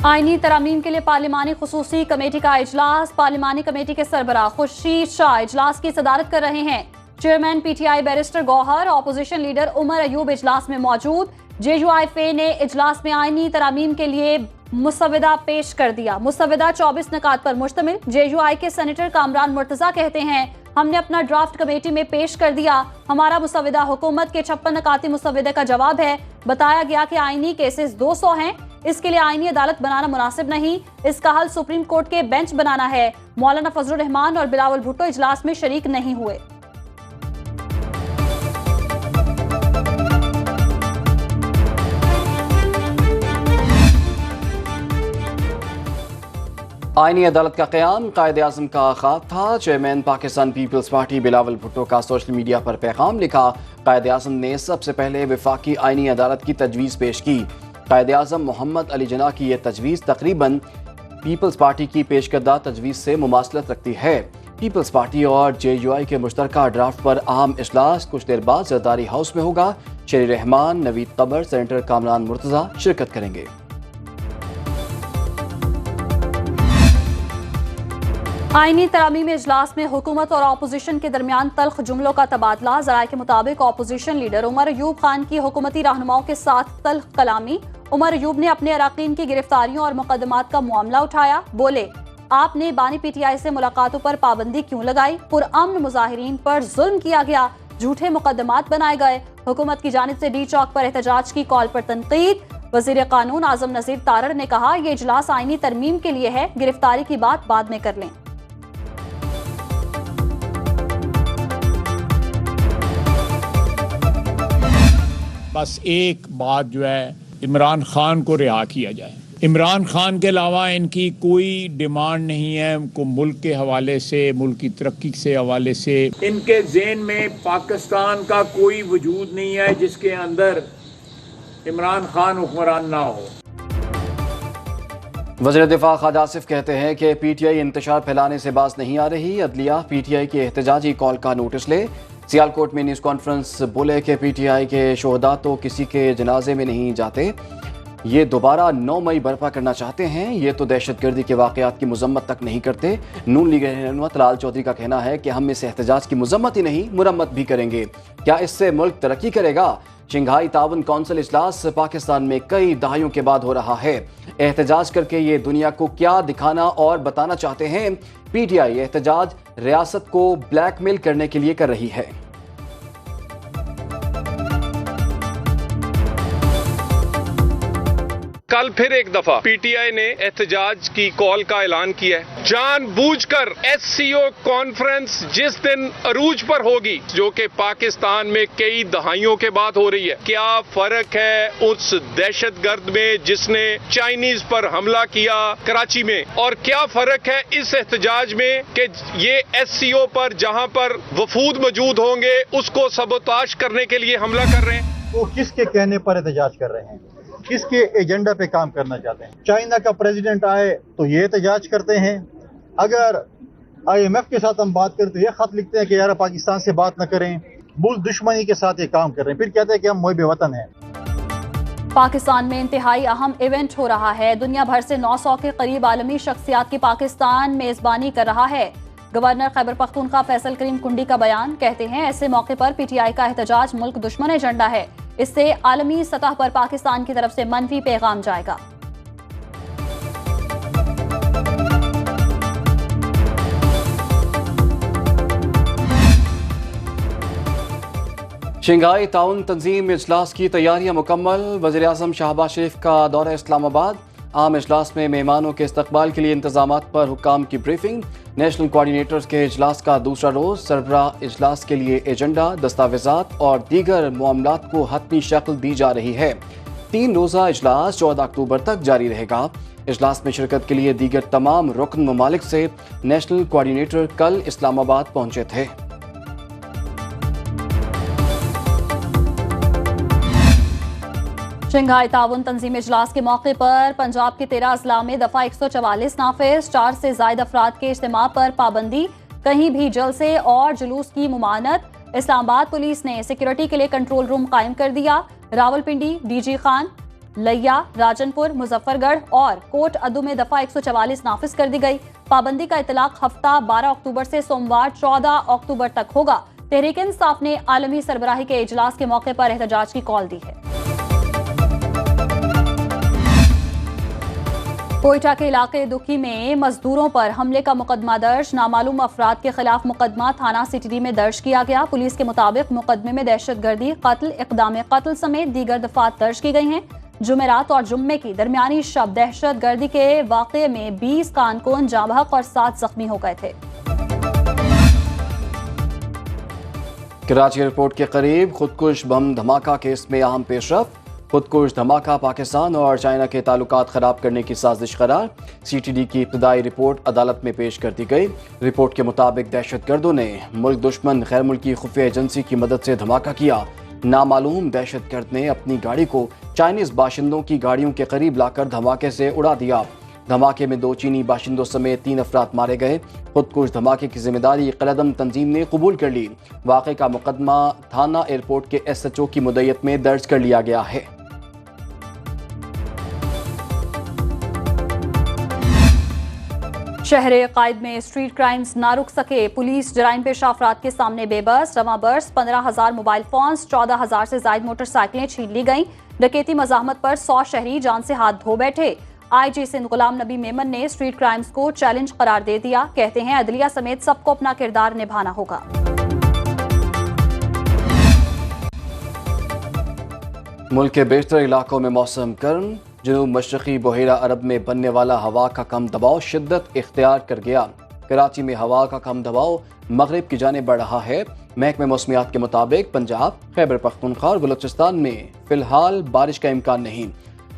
आईनी तरामीम के लिए पार्लिमानी खुसूसी कमेटी का इजलास। पार्लिमानी कमेटी के सरबराह खुर्शीद शाह इजलास की सदारत कर रहे हैं। Chairman PTI barrister Gohar, opposition leader Omar Ayub इजलास में मौजूद। जेयूआईफे ने इजलास में आईनी तरामीम के लिए मुसवदा पेश कर दिया। मुसवदा 24 नकात पर मुश्तमिल। जेयूआई के सेनेटर कामरान मुर्तजा कहते हैं, हमने अपना ड्राफ्ट कमेटी में पेश कर दिया। हमारा मुसवदा हुकूमत के 56 नकाती मुसवदे का जवाब है। बताया गया कि आईनी केसेस 200 हैं, इसके लिए आईनी अदालत बनाना मुनासिब नहीं, इसका हल सुप्रीम कोर्ट के बेंच बनाना है। मौलाना फजलुर रहमान और बिलावल भुट्टो इजलास में शरीक नहीं हुए। आईनी अदालत का क़याम कायद-ए-आज़म का ख्वाब था। चेयरमैन पाकिस्तान पीपल्स पार्टी बिलावल भुट्टो का सोशल मीडिया पर पैगाम लिखा। कायद-ए-आज़म ने सबसे पहले वफाकी आईनी अदालत की तजवीज़ पेश की। कायद-ए-आज़म मोहम्मद अली जिन्ना की यह तजवीज़ तकरीबन पीपल्स पार्टी की पेश करदा तजवीज़ से मुमासलत रखती है। पीपल्स पार्टी और जेयूआई के मुश्तरका ड्राफ्ट पर अहम इजलास कुछ देर बाद जरदारी हाउस में होगा। शेर रहमान, नवीद कबर, सेनेटर कामरान मुर्तजा शिरकत करेंगे। आईनी तरामीम इजलास में हुकूमत और अपोजिशन के दरमियान तल्ख जुमलों का तबादला। ज़राए के मुताबिक अपोजिशन लीडर उमर अयूब खान की हुकूमती रहनुमाओं के साथ तल्ख कलामी। उमर अयूब ने अपने अराकीन की गिरफ्तारियों और मुकदमात का मामला उठाया। बोले, आपने बानी पीटीआई से मुलाकातों पर पाबंदी क्यों लगाई? पुरअमन मुजाहिरीन पर जुल्म किया गया, झूठे मुकदमात बनाए गए। हुकूमत की जानिब से डी चौक पर एहतजाज की कॉल पर तनकीद। वजीर कानून आजम नजीर तारड़ ने कहा, यह इजलास आईनी तरमीम के लिए है, गिरफ्तारी की बात बाद में कर लें। बस एक बात जो है, इमरान खान को रिहा किया जाए। इमरान खान के अलावा इनकी कोई डिमांड नहीं है। उनको मुल्क के हवाले से, मुल्क की तरक्की से हवाले से इनके ज़हन में पाकिस्तान का कोई वजूद नहीं है जिसके अंदर इमरान खान हुक्मरान ना हो। वज़ीर दिफा खालिद आसिफ कहते हैं कि पीटीआई इंतशार फैलाने से बाज नहीं आ रही। अदलिया पीटीआई की एहतजाजी कॉल का नोटिस ले। सियालकोट में न्यूज़ कॉन्फ्रेंस बोले कि पीटीआई के शोहदा तो किसी के जनाजे में नहीं जाते, ये दोबारा 9 मई बर्पा करना चाहते हैं। ये तो दहशतगर्दी के वाक़यात की मजम्मत तक नहीं करते। नून लीग रहनुमा लाल चौधरी का कहना है कि हम इस एहतजाज की मजम्मत ही नहीं, मुरम्मत भी करेंगे। क्या इससे मुल्क तरक्की करेगा? शंघाई ताउन कौंसिल इजलास पाकिस्तान में कई दहाइयों के बाद हो रहा है। एहतजाज करके ये दुनिया को क्या दिखाना और बताना चाहते हैं? पीटीआई एहतजाज रियासत को ब्लैकमेल करने के लिए कर रही है। कल फिर एक दफा पीटीआई ने एहतजाज की कॉल का ऐलान किया है। जानबूझकर एससीओ कॉन्फ्रेंस जिस दिन अरूज पर होगी, जो कि पाकिस्तान में कई दहाइयों के बाद हो रही है, क्या फर्क है उस दहशतगर्द में जिसने चाइनीज पर हमला किया कराची में, और क्या फर्क है इस एहतजाज में कि ये एससीओ पर जहां पर वफूद मौजूद होंगे उसको सबोताश करने के लिए हमला कर रहे हैं। वो किसके कहने पर एहतजाज कर रहे हैं? किसके एजेंडा पे काम करना चाहते हैं? चाइना का प्रेसिडेंट आए तो ये एहतजाज करते हैं। अगर IMF के साथ हम बात करें तो ये खत लिखते हैं कि यार पाकिस्तान से बात न करें, मुल्क दुश्मनी के साथ ये काम कर रहे हैं। फिर कहते हैं कि हम मुहिब वतन हैं। पाकिस्तान में इंतहाई अहम इवेंट हो रहा है। दुनिया भर से 900 के करीब आलमी शख्सियात की पाकिस्तान मेजबानी कर रहा है। गवर्नर खैबर पख्तूनख्वा फैसल करीम कुंडी का बयान, कहते हैं ऐसे मौके पर पीटीआई का एहतजाज मुल्क दुश्मन एजेंडा है। इससे आलमी सतह पर पाकिस्तान की तरफ से मनफी पैगाम जाएगा। शंघाई ताउन तंजीम इजलास की तैयारियां मुकम्मल। वज़ीर आज़म शहबाज शरीफ का दौरा इस्लामाबाद। आम इजलास में मेहमानों के इस्तकबाल के लिए इंतजामात पर हुक्काम की ब्रीफिंग। नेशनल कोऑर्डिनेटर्स के इजलास का दूसरा रोज। सरबराह इजलास के लिए एजेंडा, दस्तावेजात और दीगर मामलात को हतमी शक्ल दी जा रही है। 3 रोज़ा इजलास 14 अक्टूबर तक जारी रहेगा। इजलास में शिरकत के लिए दीगर तमाम रुकन ममालिक से नेशनल कोऑर्डिनेटर कल इस्लामाबाद पहुंचे थे। शंघाई ताउन तंजीम इजलास के मौके पर पंजाब के 13 अजला में दफा 144 नाफिज। 4 से ज्यादा अफराद के इज्तिमा पर पाबंदी, कहीं भी जलसे और जुलूस की मुमानत। इस्लामाबाद पुलिस ने सिक्योरिटी के लिए कंट्रोल रूम कायम कर दिया। रावलपिंडी डीजी खान लिया, राजनपुर, मुजफ्फरगढ़ और कोट अदू में दफा 144 नाफिज कर दी गई। पाबंदी का इतलाक हफ्ता 12 अक्टूबर से सोमवार 14 अक्टूबर तक होगा। तहरीक इंसाफ ने आलमी सरबराही के इजलास के मौके पर एहतजाज की कॉल दी है। कोयटा के इलाके दुखी में मजदूरों पर हमले का मुकदमा दर्ज। नामालूम अफराद के खिलाफ मुकदमा थाना सिटी में दर्ज किया गया। पुलिस के मुताबिक मुकदमे में दहशतगर्दी, कत्ल, इक़दाम कत्ल समेत दीगर दफात दर्ज की गई हैं। जुमेरात और जुम्मे की दरमियानी शब दहशतगर्दी के वाक़े में 20 कारकुन जाँ बहक और 7 जख्मी हो गए थे। कराची एयरपोर्ट के करीब खुदकुश बम धमाका केस में अहम पेशरफ। खुदकुश धमाका पाकिस्तान और चाइना के ताल्लुकात खराब करने की साजिश करार। CTD की इब्तदाई रिपोर्ट अदालत में पेश कर दी गई। रिपोर्ट के मुताबिक दहशतगर्दों ने मुल्क दुश्मन गैर मुल्की खुफिया एजेंसी की मदद से धमाका किया। नामालूम दहशतगर्द ने अपनी गाड़ी को चाइनीज बाशिंदों की गाड़ियों के करीब लाकर धमाके से उड़ा दिया। धमाके में 2 चीनी बाशिंदों समेत 3 अफराद मारे गए। खुदकुश धमाके की जिम्मेदारी कलदम तंजीम ने कबूल कर ली। वाक़े का मुकदमा थाना एयरपोर्ट के SHO की मुद्दत में दर्ज कर लिया गया है। शहर कायद में स्ट्रीट क्राइम्स ना रुक सके। पुलिस जराइम पेशा अफराद के सामने बेबस। रवां बर्स 15,000 मोबाइल फोन्स, 14,000 से ज्यादा मोटरसाइकिलें छीन ली गईं। डकैती मजाहमत पर 100 शहरी जान से हाथ धो बैठे। IG सिंध गुलाम नबी मेमन ने स्ट्रीट क्राइम्स को चैलेंज करार दे दिया। कहते हैं अदलिया समेत सबको अपना किरदार निभाना होगा। मुल्क के बेशतर इलाकों में मौसम गर्म। जनूब मशरकी बहेरा अरब में बनने वाला हवा का कम दबाव शिद्दत इख्तियार कर गया। कराची में हवा का कम दबाव मगरिब की जानिब बढ़ रहा है। महकमे मौसमियात के मुताबिक पंजाब, खैबर पख्तूनख्वा और बलूचिस्तान में फिलहाल बारिश का इम्कान नहीं।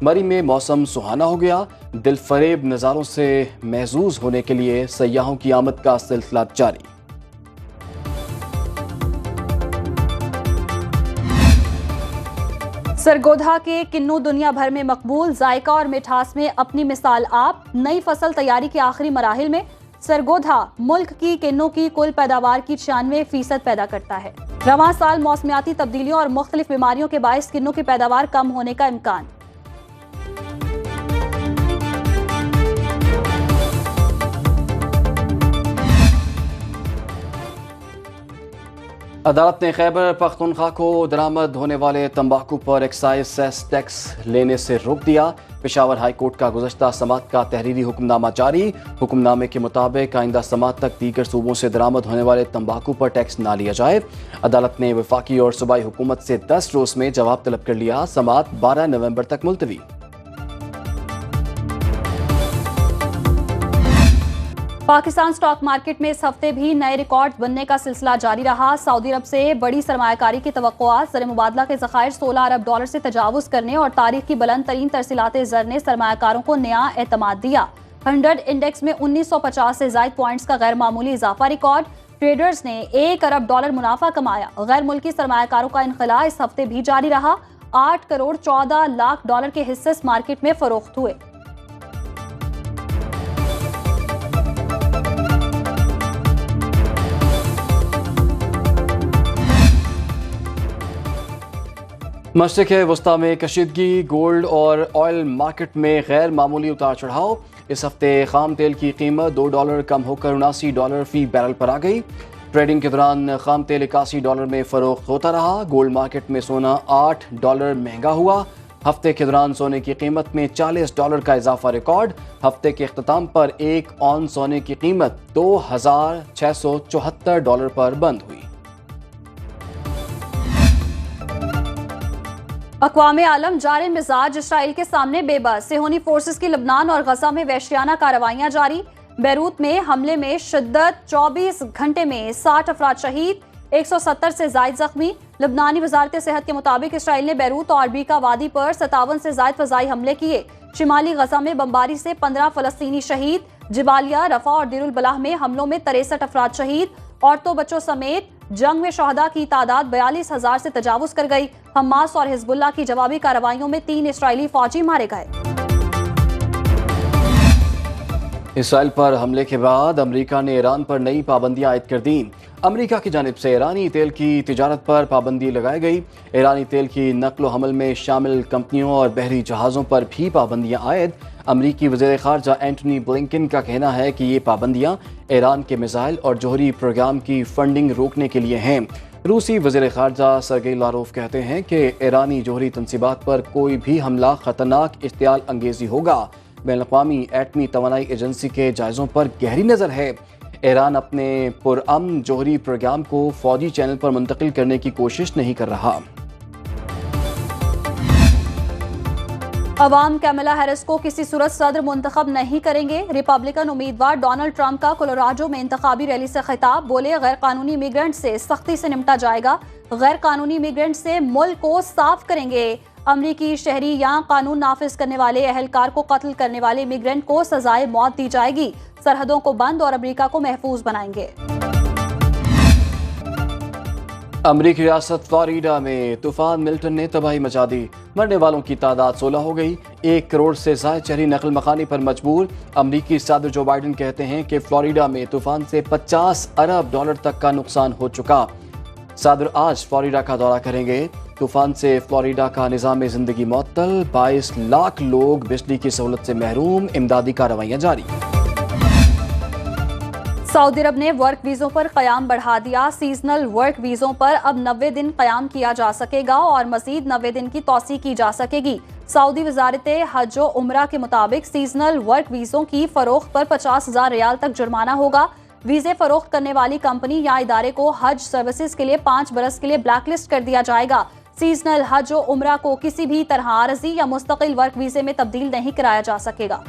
मरी में मौसम सुहाना हो गया। दिलफरेब नज़ारों से महजूज होने के लिए सयाहों की आमद का सिलसिला जारी। सरगोधा के किन्नू दुनिया भर में मकबूल। जायका और मिठास में अपनी मिसाल आप। नई फसल तैयारी के आखिरी मराहिल में सरगोधा मुल्क की किन्नू की कुल पैदावार की 96% पैदा करता है। रवां साल मौसमियाती तब्दीलियों और मुख्तलिफ बीमारियों के बायस किन्नू की पैदावार कम होने का इम्कान। अदालत ने खैबर पख्तूनख्वा को दरामद होने वाले तंबाकू पर एक्साइज सेस टैक्स लेने से रोक दिया। पेशावर हाई कोर्ट का गुज़श्ता समात का तहरीरी हुक्मनामा जारी। हुक्मनामे के मुताबिक आइंदा समात तक दीगर सूबों से दरामद होने वाले तंबाकू पर टैक्स ना लिया जाए। अदालत ने वफाकी और सूबाई हुकूमत से 10 रोज़ में जवाब तलब कर लिया। समात 12 नवंबर तक मुलतवी। पाकिस्तान स्टॉक मार्केट में इस हफ्ते भी नए रिकॉर्ड बनने का सिलसिला जारी रहा। सऊदी अरब से बड़ी सरमायाकारी की तवक्कुआत। ज़र मुबादला के ज़खायर $16 अरब से तजावुज़ करने और तारीख की बुलंद तरीन तरसीलात ज़र ने सरमायाकारों को नया एतमाद दिया। 100 इंडेक्स में 1950 से ज़ायद पॉइंट्स का गैर मामूली इजाफा रिकॉर्ड। ट्रेडर्स ने $1 अरब मुनाफा कमाया। गैर मुल्की सरमायाकारों का इनखला इस हफ्ते भी जारी रहा। $8 करोड़ 14 लाख के हिस्से इस मार्केट में फरोख्त हुए। मशरिक़ वस्ता में कशीदगी। गोल्ड और ऑयल मार्केट में गैर मामूली उतार चढ़ाव। इस हफ्ते खाम तेल की कीमत $2 कम होकर $79 फी बैरल पर आ गई। ट्रेडिंग के दौरान खाम तेल $81 में फरोख्त होता रहा। गोल्ड मार्केट में सोना $8 महंगा हुआ। हफ्ते के दौरान सोने की कीमत में $40 का इजाफा रिकॉर्ड। हफ्ते के इख्तिताम पर 1 औंस सोने की कीमत $2,674 पर बंद हुई। अक़वामे आलम जारे मिजाज इसराइल के सामने बेबस। सेहोनी फोर्सेस की लबनान और गजा में वहशियाना कार्रवाइयां जारी। बैरूत में हमले में शिद्दत। 24 घंटे में 60 अफराद शहीद, 170 से ज्यादा जख्मी। लबनानी वजारत सेहत के मुताबिक इसराइल ने बैरूत और बीका वादी पर 57 से ज्यादा फजाई हमले किए। शिमाली गजा में बमबारी से 15 फलस्तीनी शहीद। जिबालिया, रफा और दिरुल बलाह में हमलों में 63 अफराद शहीद। औरतों बच्चों समेत जंग में शहदा की तादाद 42,000 से तजावुज कर गई। हमास और हिजबुल्लाह की जवाबी कार्रवाइयों में 3 इसराइली फौजी मारे गए। इसराइल पर हमले के बाद अमेरिका ने ईरान पर नई पाबंदियां आयद कर दी। अमेरिका की जानिब से ईरानी तेल की तिजारत पर पाबंदी लगाई गई। ईरानी तेल की नकलो हमल में शामिल कंपनियों और बहरी जहाज़ों पर भी पाबंदियां आयद। अमरीकी वज़ीर ख़ारजा एंटनी ब्लिंकन का कहना है कि ये पाबंदियां ईरान के मिसाइल और जौहरी प्रोग्राम की फंडिंग रोकने के लिए हैं। रूसी वज़ीर ख़ारजा सरगेई लारोव कहते हैं कि ईरानी जौहरी तनसीबात पर कोई भी हमला ख़तरनाक इश्तियाल अंगेज़ी होगा। बैनुल-अक़वामी एटमी तवानाई एजेंसी के जायज़ों पर गहरी नज़र है। ईरान अपने पुरअमन जौहरी प्रोग्राम को फौजी चैनल पर मुंतकिल करने की कोशिश नहीं कर रहा। अवाम कैमला हैरिस को किसी सूरत सदर मुंतखब नहीं करेंगे। रिपब्लिकन उम्मीदवार डोनाल्ड ट्रंप का कोलोराडो में इंतखाबी रैली से खिताब। बोले, गैर कानूनी इमिग्रेंट से सख्ती से निपटा जाएगा। गैर कानूनी इमिग्रेंट से मुल्क को साफ करेंगे। अमरीकी शहरी या कानून नाफिज करने वाले एहलकार को कत्ल करने वाले इमिग्रेंट को सजाए मौत दी जाएगी। सरहदों को बंद और अमरीका को महफूज बनाएंगे। अमरीकी रियासत फ्लोरिडा में तूफान मिल्टन ने तबाही मचा दी। मरने वालों की तादाद 16 हो गई। 1 करोड़ से ज़ायद शहरी नकल मकानी पर मजबूर। अमरीकी सदर जो बाइडन कहते हैं कि फ्लोरिडा में तूफान से $50 अरब तक का नुकसान हो चुका। सदर आज फ्लोरिडा का दौरा करेंगे। तूफान से फ्लोरिडा का निज़ाम ज़िंदगी मुअत्तल, 22 लाख लोग बिजली की सहूलत से महरूम। इमदादी कार्रवाइयाँ जारी। सऊदी अरब ने वर्क वीज़ों पर क़याम बढ़ा दिया। सीजनल वर्क वीज़ों पर अब 90 दिन क़याम किया जा सकेगा और मज़ीद 90 दिन की तौसी की जा सकेगी। सऊदी वज़ारत हज व उम्रा के मुताबिक सीजनल वर्क वीज़ों की फ़रोख्त पर 50,000 रियाल तक जुर्माना होगा। वीज़े फ़रोख्त करने वाली कंपनी या इदारे को हज सर्विसेज के लिए 5 बरस के लिए ब्लैकलिस्ट कर दिया जाएगा। सीजनल हज व उम्रा को किसी भी तरह आरज़ी या मुस्तकिल वर्क वीज़े में तब्दील नहीं कराया जा सकेगा।